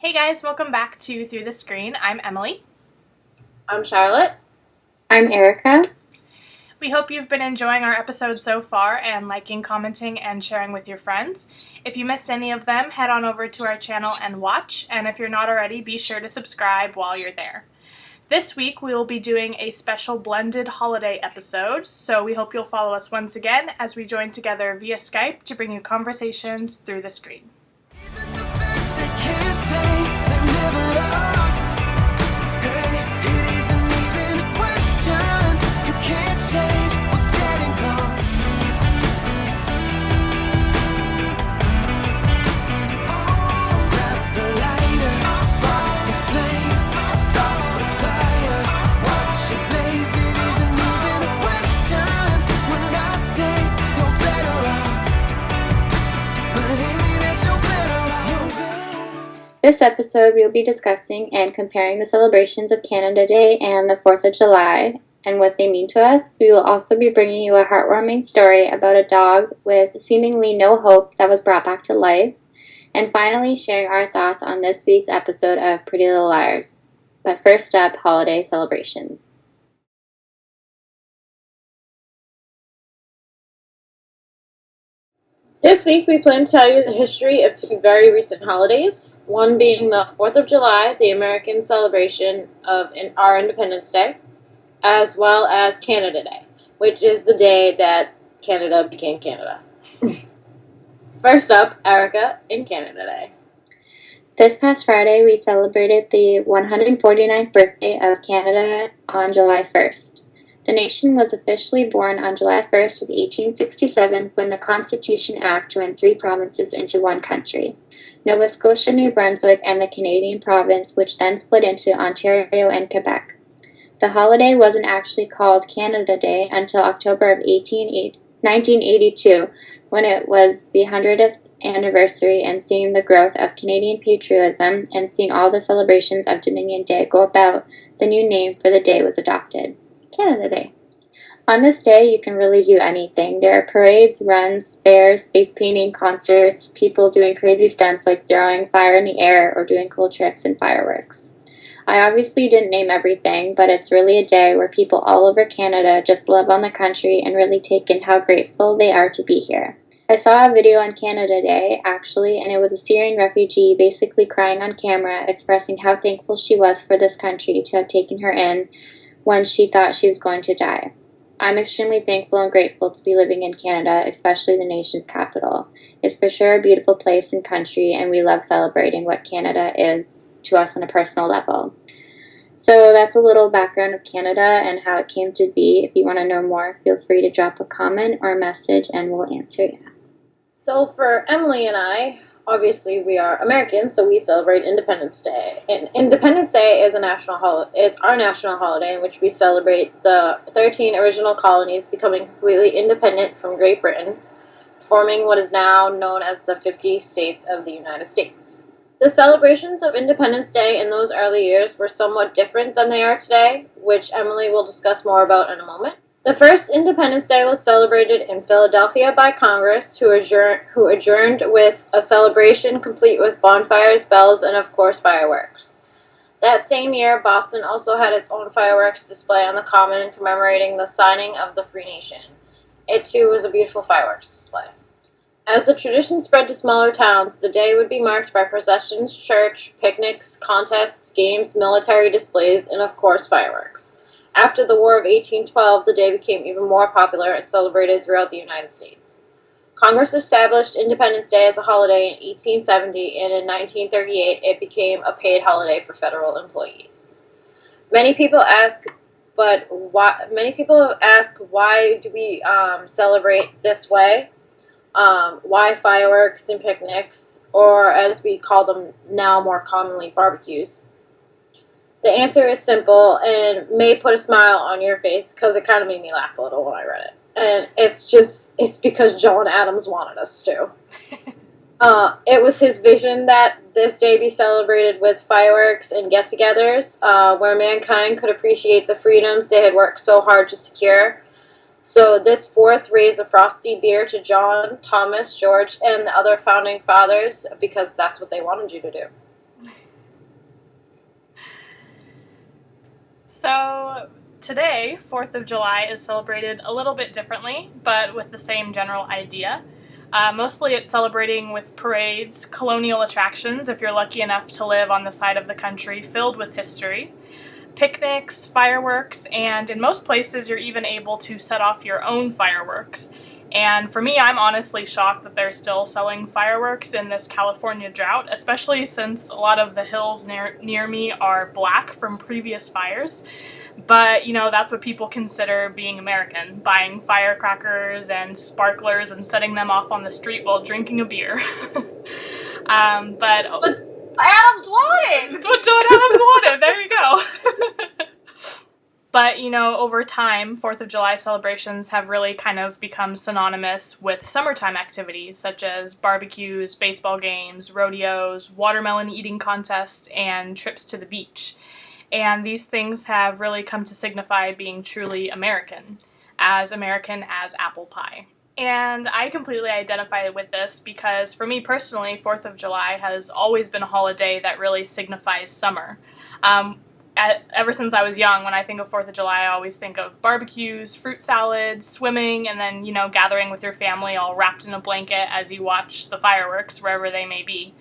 Hey guys, welcome back to Through the Screen. I'm Emily. I'm Charlotte. I'm Erika. We hope you've been enjoying our episodes so far and liking, commenting, and sharing with your friends. If you missed any of them, head on over to our channel and watch, and if you're not already, be sure to subscribe while you're there. This week we will be doing a special blended holiday episode, so we hope you'll follow us once again as we join together via Skype to bring you conversations through the screen. This episode, we'll be discussing and comparing the celebrations of Canada Day and the 4th of July and what they mean to us. We will also be bringing you a heartwarming story about a dog with seemingly no hope that was brought back to life, and finally sharing our thoughts on this week's episode of Pretty Little Liars. But first up, holiday celebrations. This week we plan to tell you the history of two very recent holidays, one being the 4th of July, the American celebration of our Independence Day, as well as Canada Day, which is the day that Canada became Canada. First up, Erika in Canada Day. This past Friday, we celebrated the 149th birthday of Canada on July 1st. The nation was officially born on July 1st of 1867 when the Constitution Act joined three provinces into one country, Nova Scotia, New Brunswick, and the Canadian province, which then split into Ontario and Quebec. The holiday wasn't actually called Canada Day until October of 1982, when it was the 100th anniversary, and seeing the growth of Canadian patriotism and seeing all the celebrations of Dominion Day go about, the new name for the day was adopted. Canada Day. On this day, you can really do anything. There are parades, runs, fairs, face painting, concerts, people doing crazy stunts like throwing fire in the air or doing cool tricks and fireworks. I obviously didn't name everything, but it's really a day where people all over Canada just love on the country and really take in how grateful they are to be here. I saw a video on Canada Day, actually, and it was a Syrian refugee basically crying on camera, expressing how thankful she was for this country to have taken her in when she thought she was going to die. I'm extremely thankful and grateful to be living in Canada, especially the nation's capital. It's for sure a beautiful place and country, and we love celebrating what Canada is to us on a personal level. So that's a little background of Canada and how it came to be. If you want to know more, feel free to drop a comment or a message and we'll answer you. So for Emily and I, obviously we are Americans, so we celebrate Independence Day. And Independence Day is our national holiday in which we celebrate the 13 original colonies becoming completely independent from Great Britain, forming what is now known as the 50 states of the United States. The celebrations of Independence Day in those early years were somewhat different than they are today, which Emily will discuss more about in a moment. The first Independence Day was celebrated in Philadelphia by Congress, who adjourned with a celebration complete with bonfires, bells, and of course fireworks. That same year, Boston also had its own fireworks display on the Common commemorating the signing of the Free Nation. It too was a beautiful fireworks display. As the tradition spread to smaller towns, the day would be marked by processions, church, picnics, contests, games, military displays, and of course fireworks. After the War of 1812, the day became even more popular and celebrated throughout the United States. Congress established Independence Day as a holiday in 1870, and in 1938 it became a paid holiday for federal employees. Many people ask why do we celebrate this way? Why fireworks and picnics, or as we call them now more commonly, barbecues? The answer is simple and may put a smile on your face because it kind of made me laugh a little when I read it. And it's because John Adams wanted us to. It was his vision that this day be celebrated with fireworks and get-togethers, where mankind could appreciate the freedoms they had worked so hard to secure. So this fourth raised a frosty beer to John, Thomas, George, and the other founding fathers because that's what they wanted you to do. So today, 4th of July, is celebrated a little bit differently, but with the same general idea. Mostly it's celebrating with parades, colonial attractions, if you're lucky enough to live on the side of the country filled with history, picnics, fireworks, and in most places you're even able to set off your own fireworks. And for me, I'm honestly shocked that they're still selling fireworks in this California drought, especially since a lot of the hills near me are black from previous fires. But, you know, that's what people consider being American, buying firecrackers and sparklers and setting them off on the street while drinking a beer. But Adams wanted! It's what John Adams wanted. There you go. But, you know, over time, 4th of July celebrations have really kind of become synonymous with summertime activities such as barbecues, baseball games, rodeos, watermelon eating contests, and trips to the beach. And these things have really come to signify being truly American as apple pie. And I completely identify with this because for me personally, 4th of July has always been a holiday that really signifies summer. Ever since I was young, when I think of 4th of July, I always think of barbecues, fruit salads, swimming, and then, you know, gathering with your family all wrapped in a blanket as you watch the fireworks wherever they may be.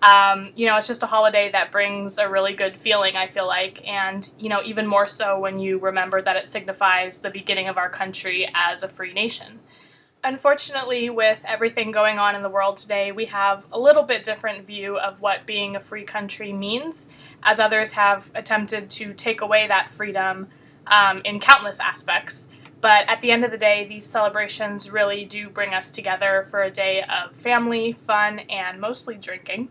You know, it's just a holiday that brings a really good feeling, I feel like, and, you know, even more so when you remember that it signifies the beginning of our country as a free nation. Unfortunately, with everything going on in the world today, we have a little bit different view of what being a free country means, as others have attempted to take away that freedom in countless aspects. But at the end of the day, these celebrations really do bring us together for a day of family, fun, and mostly drinking.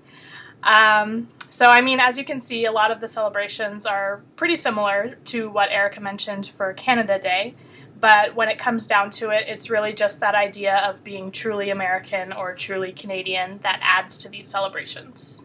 So, I mean, as you can see, a lot of the celebrations are pretty similar to what Erika mentioned for Canada Day. But when it comes down to it, it's really just that idea of being truly American or truly Canadian that adds to these celebrations.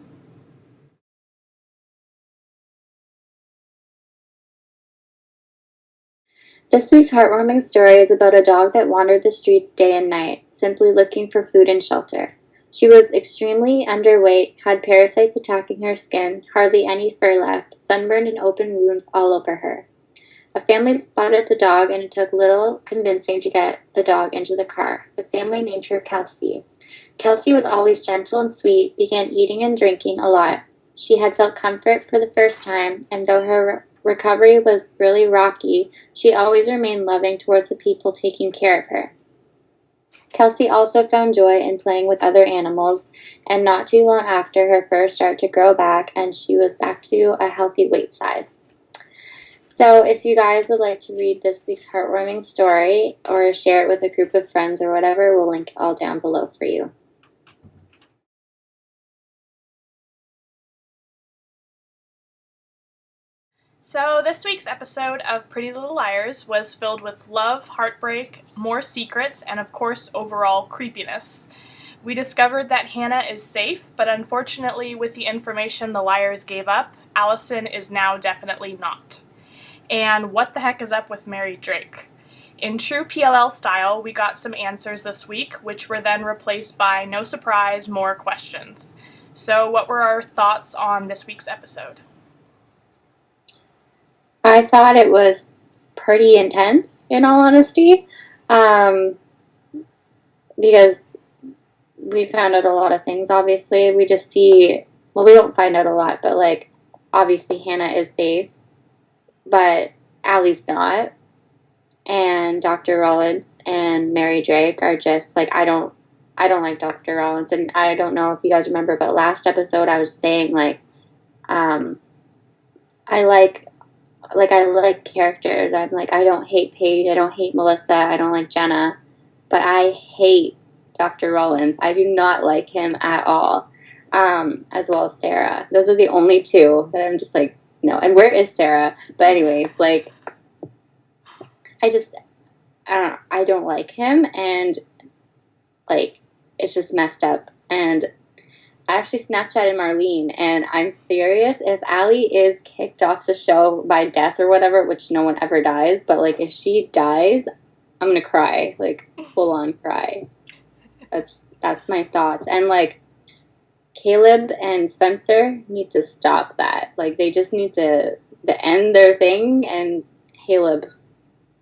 This week's heartwarming story is about a dog that wandered the streets day and night, simply looking for food and shelter. She was extremely underweight, had parasites attacking her skin, hardly any fur left, sunburned and open wounds all over her. A family spotted the dog, and it took little convincing to get the dog into the car. The family named her Kelsey. Kelsey was always gentle and sweet, began eating and drinking a lot. She had felt comfort for the first time, and though her recovery was really rocky, she always remained loving towards the people taking care of her. Kelsey also found joy in playing with other animals, and not too long after, her fur started to grow back, and she was back to a healthy weight size. So if you guys would like to read this week's heartwarming story or share it with a group of friends or whatever, we'll link it all down below for you. So this week's episode of Pretty Little Liars was filled with love, heartbreak, more secrets, and of course overall creepiness. We discovered that Hannah is safe, but unfortunately with the information the liars gave up, Allison is now definitely not. And what the heck is up with Mary Drake? In true PLL style, we got some answers this week, which were then replaced by, no surprise, more questions. So what were our thoughts on this week's episode? I thought it was pretty intense, in all honesty, because we found out a lot of things, obviously. We just see, well, we don't find out a lot, but, like, obviously Hannah is safe, but Allie's not, and Dr. Rollins and Mary Drake are just, like, I don't like Dr. Rollins, and I don't know if you guys remember, but last episode I was saying, like, I like characters. I'm like, I don't hate Paige, I don't hate Melissa, I don't like Jenna, but I hate Dr. Rollins. I do not like him at all, as well as Sarah. Those are the only two that I'm just like, no. And where is Sarah? But anyways, like, I don't like him, and, like, it's just messed up. And I actually Snapchatted Marlene, and I'm serious, if Allie is kicked off the show by death or whatever, which no one ever dies, but, like, if she dies, I'm gonna cry, like, full-on cry. That's my thoughts. And, like, Caleb and Spencer need to stop that. Like, they just need to end their thing and Caleb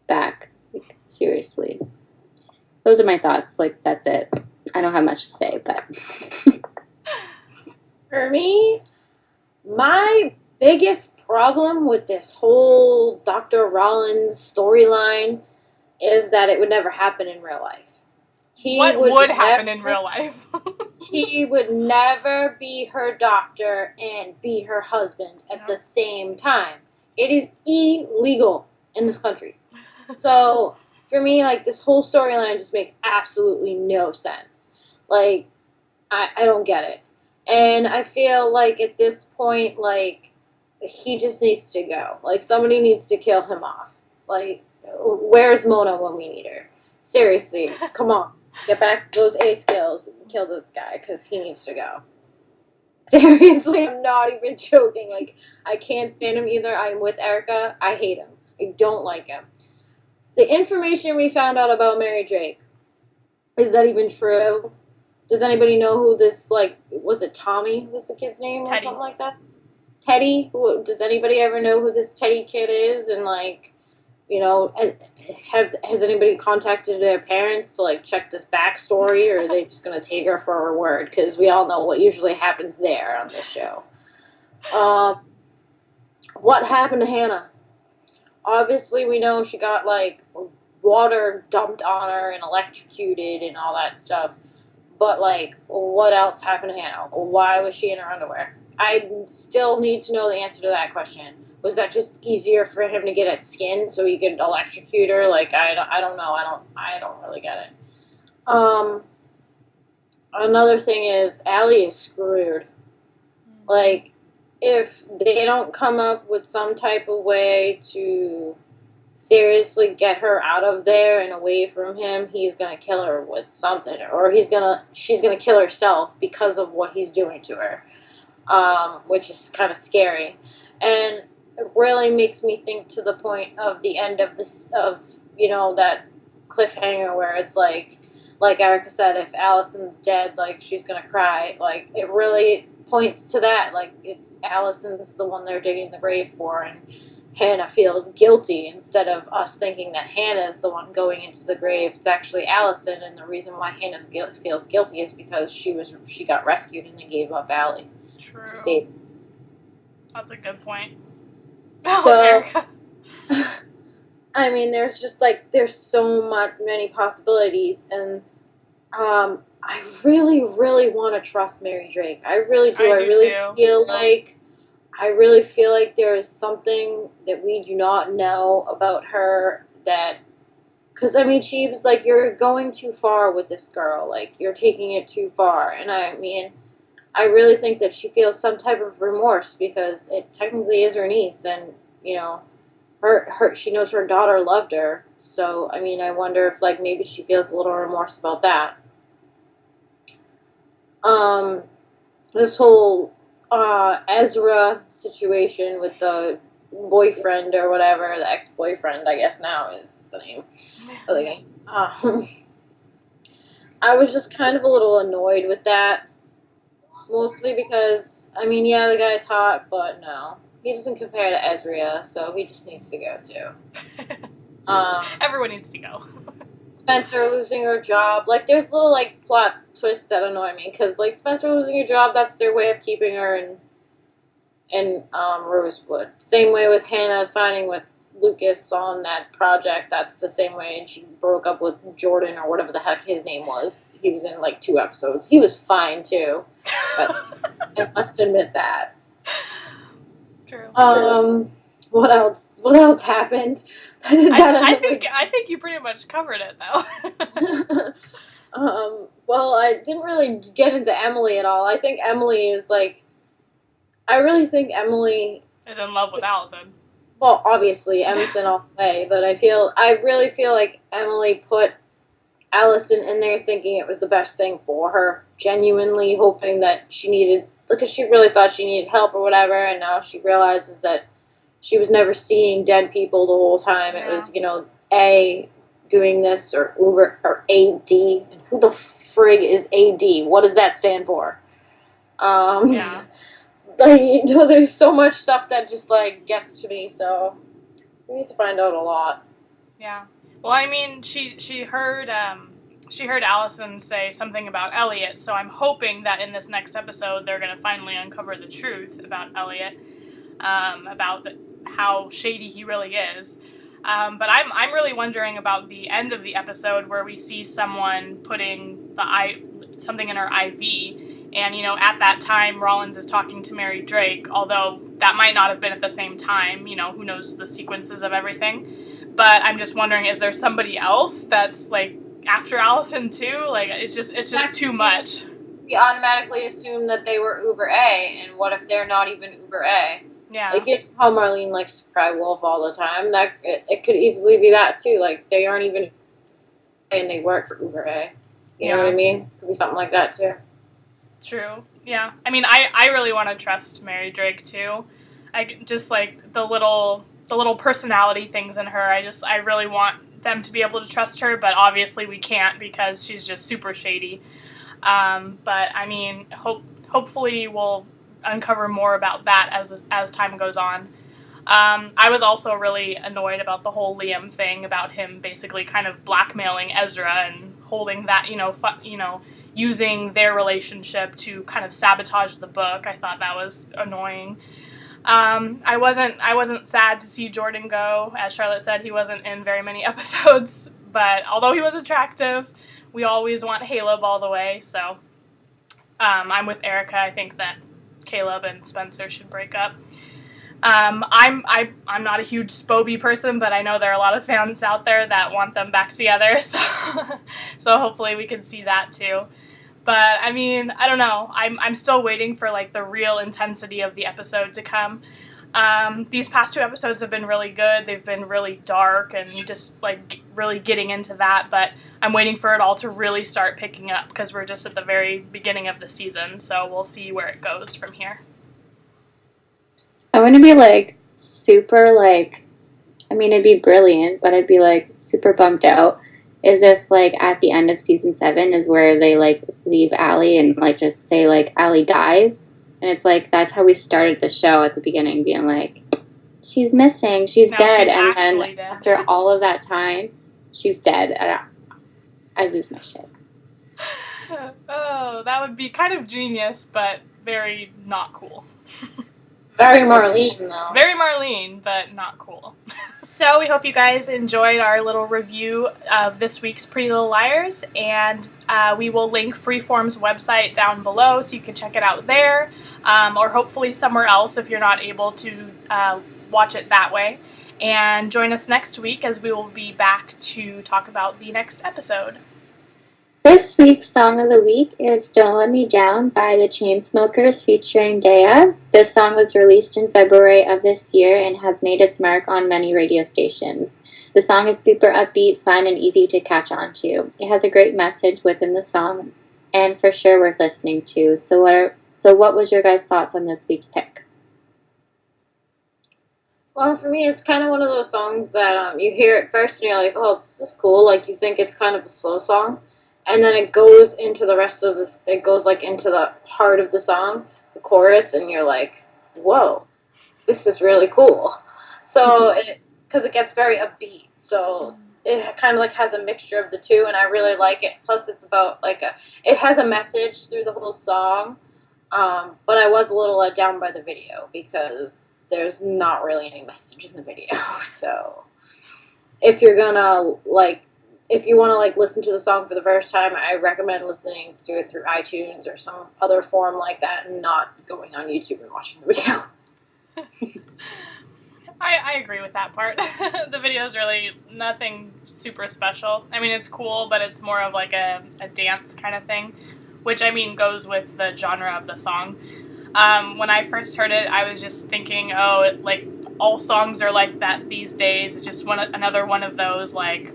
back. Like, seriously. Those are my thoughts. Like, that's it. I don't have much to say, but... For me, my biggest problem with this whole Dr. Rollins storyline is that it would never happen in real life. What would happen in real life? He would never be her doctor and be her husband at the same time. It is illegal in this country. So, for me, like, this whole storyline just makes absolutely no sense. Like, I don't get it. And I feel like at this point, like, he just needs to go. Like, somebody needs to kill him off. Like, where's Mona when we need her? Seriously, come on. Get back to those A skills and kill this guy, because he needs to go. Seriously, I'm not even joking. Like, I can't stand him either. I'm with Erika. I hate him. I don't like him. The information we found out about Mary Drake, is that even true? Does anybody know who this, like, was it Tommy was the kid's name or Teddy. something like that? Teddy? Does anybody ever know who this Teddy kid is? And, like, you know, has anybody contacted their parents to, like, check this backstory, or are they just going to take her for her word? Because we all know what usually happens there on this show. What happened to Hannah? Obviously, we know she got, like, water dumped on her and electrocuted and all that stuff. But, like, what else happened to Hannah? Why was she in her underwear? I still need to know the answer to that question. Was that just easier for him to get at skin so he could electrocute her? Like, I don't know. I don't really get it. Another thing is, Allie is screwed. Like, if they don't come up with some type of way to seriously get her out of there and away from him, he's gonna kill her with something, or she's gonna kill herself because of what he's doing to her, which is kind of scary, and it really makes me think to the point of the end of this, of, you know, that cliffhanger where it's like Erika said, if Allison's dead, like, she's gonna cry. Like, it really points to that. Like, it's Allison's the one they're digging the grave for, and Hannah feels guilty instead of us thinking that Hannah's the one going into the grave. It's actually Allison, and the reason why Hannah feels guilty is because she got rescued and they gave up Allie. True. To save. That's a good point. So, Erika. I mean, there's so many possibilities, and I really, really want to trust Mary Drake. I really do. I really feel like there is something that we do not know about her that, because, I mean, she was like, you're going too far with this girl. Like, you're taking it too far. And I mean, I really think that she feels some type of remorse because it technically is her niece, and, you know, she knows her daughter loved her. So, I mean, I wonder if, like, maybe she feels a little remorse about that. This whole Ezra situation with the boyfriend or whatever, the ex-boyfriend, I guess now is the name of the game. I was just kind of a little annoyed with that, mostly because, I mean, yeah, the guy's hot, but no, he doesn't compare to Ezra, so he just needs to go too. Everyone needs to go. Spencer losing her job. Like, there's little, like, plot twists that annoy me. Because, like, Spencer losing her job, that's their way of keeping her in Rosewood. Same way with Hannah signing with Lucas on that project. That's the same way. And she broke up with Jordan, or whatever the heck his name was. He was in, like, 2 episodes. He was fine, too. But I must admit that. True. What else? What else happened? I think you pretty much covered it, though. Well, I didn't really get into Emily at all. I think Emily is, like, I really think Emily is in love with Allison. Well, obviously, Emerson all the way, but I really feel like Emily put Allison in there thinking it was the best thing for her, genuinely hoping that she needed, because she really thought she needed help or whatever, and now she realizes that she was never seeing dead people the whole time. It was, you know, A, doing this, or Uber, or AD. And who the frig is AD? What does that stand for? Yeah. Like, there's so much stuff that just, like, gets to me, so we need to find out a lot. Yeah. Well, I mean, she heard Allison say something about Elliot, so I'm hoping that in this next episode they're going to finally uncover the truth about Elliot, about how shady he really is. But I'm really wondering about the end of the episode where we see someone putting something in her IV. And, at that time, Rollins is talking to Mary Drake, although that might not have been at the same time. Who knows the sequences of everything. But I'm just wondering, is there somebody else that's, like, after Allison, too? Like, it's just too much. We automatically assume that they were Uber A, and what if they're not even Uber A? Yeah. Like, it's how Marlene likes to cry wolf all the time. That it could easily be that, too. Like, they aren't even and they work for Uber A. You know what I mean? Could be something like that, too. True. Yeah. I mean, I really want to trust Mary Drake, too. I just, like, the little personality things in her. I really want them to be able to trust her, but obviously we can't because she's just super shady. But, I mean, hopefully we'll uncover more about that as time goes on. I was also really annoyed about the whole Liam thing, about him basically kind of blackmailing Ezra and holding that, using their relationship to kind of sabotage the book. I thought that was annoying. I wasn't sad to see Jordan go. As Charlotte said, he wasn't in very many episodes, but although he was attractive, we always want Caleb all the way, so I'm with Erika. I think that Caleb and Spencer should break up. I'm not a huge Spoby person, but I know there are a lot of fans out there that want them back together, so hopefully we can see that too. But, I mean, I don't know. I'm still waiting for, like, the real intensity of the episode to come. These past 2 episodes have been really good. They've been really dark and just, like, really getting into that. But I'm waiting for it all to really start picking up because we're just at the very beginning of the season. So we'll see where it goes from here. I want to be, like, super, like, I mean, it'd be brilliant, but I'd be, like, super bummed out. Is if, like, at the end of season 7 is where they, like, leave Allie and, like, just say, like, Allie dies. And it's, like, that's how we started the show at the beginning, being like, she's missing, she's dead. And then dead. After all of that time, she's dead. I lose my shit. Oh, that would be kind of genius, but very not cool. Very Marlene, though. Very Marlene, but not cool. So we hope you guys enjoyed our little review of this week's Pretty Little Liars, and we will link Freeform's website down below so you can check it out there, or hopefully somewhere else if you're not able to watch it that way. And join us next week as we will be back to talk about the next episode. This week's song of the week is Don't Let Me Down by the Chainsmokers featuring Daya. This song was released in February of this year and has made its mark on many radio stations. The song is super upbeat, fun, and easy to catch on to. It has a great message within the song and for sure worth listening to. So what was your guys' thoughts on this week's pick? Well, for me, it's kind of one of those songs that you hear it first and you're like, oh, this is cool. Like, you think it's kind of a slow song. And then it goes into the rest of this, it goes, like, into the heart of the song, the chorus, and you're like, whoa, this is really cool. So, because it gets very upbeat, so it kind of, like, has a mixture of the two, and I really like it. Plus, it's about, like, it has a message through the whole song, but I was a little let down by the video, because there's not really any message in the video, so if you're gonna, like, if you want to, like, listen to the song for the first time, I recommend listening to it through iTunes or some other form like that and not going on YouTube and watching the video. I agree with that part. The video is really nothing super special. I mean, it's cool, but it's more of, like, a dance kind of thing, which, I mean, goes with the genre of the song. When I first heard it, I was just thinking, like, all songs are like that these days. It's just another one of those, like,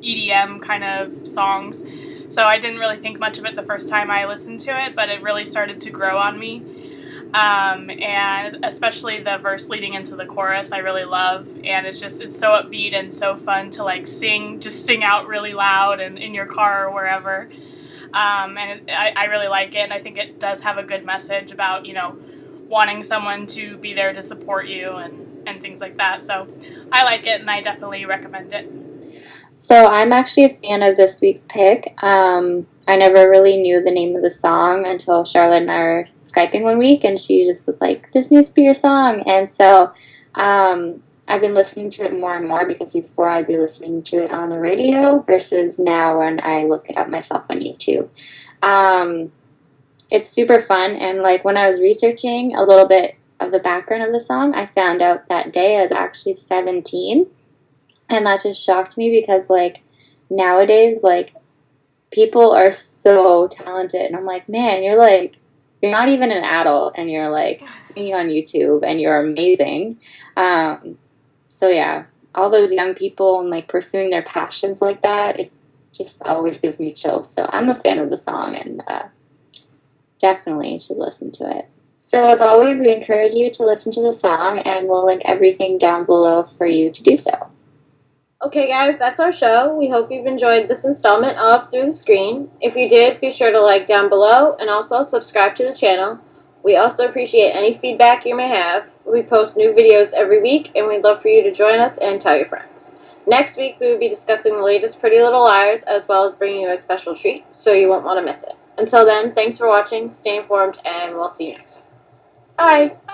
EDM kind of songs. So I didn't really think much of it the first time I listened to it, but it really started to grow on me. And especially the verse leading into the chorus I really love, and it's so upbeat and so fun to, like, sing out really loud and in your car or wherever. and I really like it, and I think it does have a good message about, wanting someone to be there to support you and things like that. So I like it, and I definitely recommend it. So I'm actually a fan of this week's pick. I never really knew the name of the song until Charlotte and I were Skyping one week, and she just was like, "This needs to be your song." And so I've been listening to it more and more, because before I'd be listening to it on the radio versus now when I look it up myself on YouTube. It's super fun, and like when I was researching a little bit of the background of the song, I found out that Daya is actually 17, and that just shocked me, because like nowadays, like people are so talented, and I'm like, man, you're not even an adult, and you're like singing on YouTube, and you're amazing. So yeah, all those young people and like pursuing their passions like that, it just always gives me chills. So I'm a fan of the song, and definitely should listen to it. So as always, we encourage you to listen to the song, and we'll link everything down below for you to do so. Okay, guys, that's our show. We hope you've enjoyed this installment of Through the Screen. If you did, be sure to like down below and also subscribe to the channel. We also appreciate any feedback you may have. We post new videos every week, and we'd love for you to join us and tell your friends. Next week, we will be discussing the latest Pretty Little Liars, as well as bringing you a special treat, so you won't want to miss it. Until then, thanks for watching, stay informed, and we'll see you next time. Bye!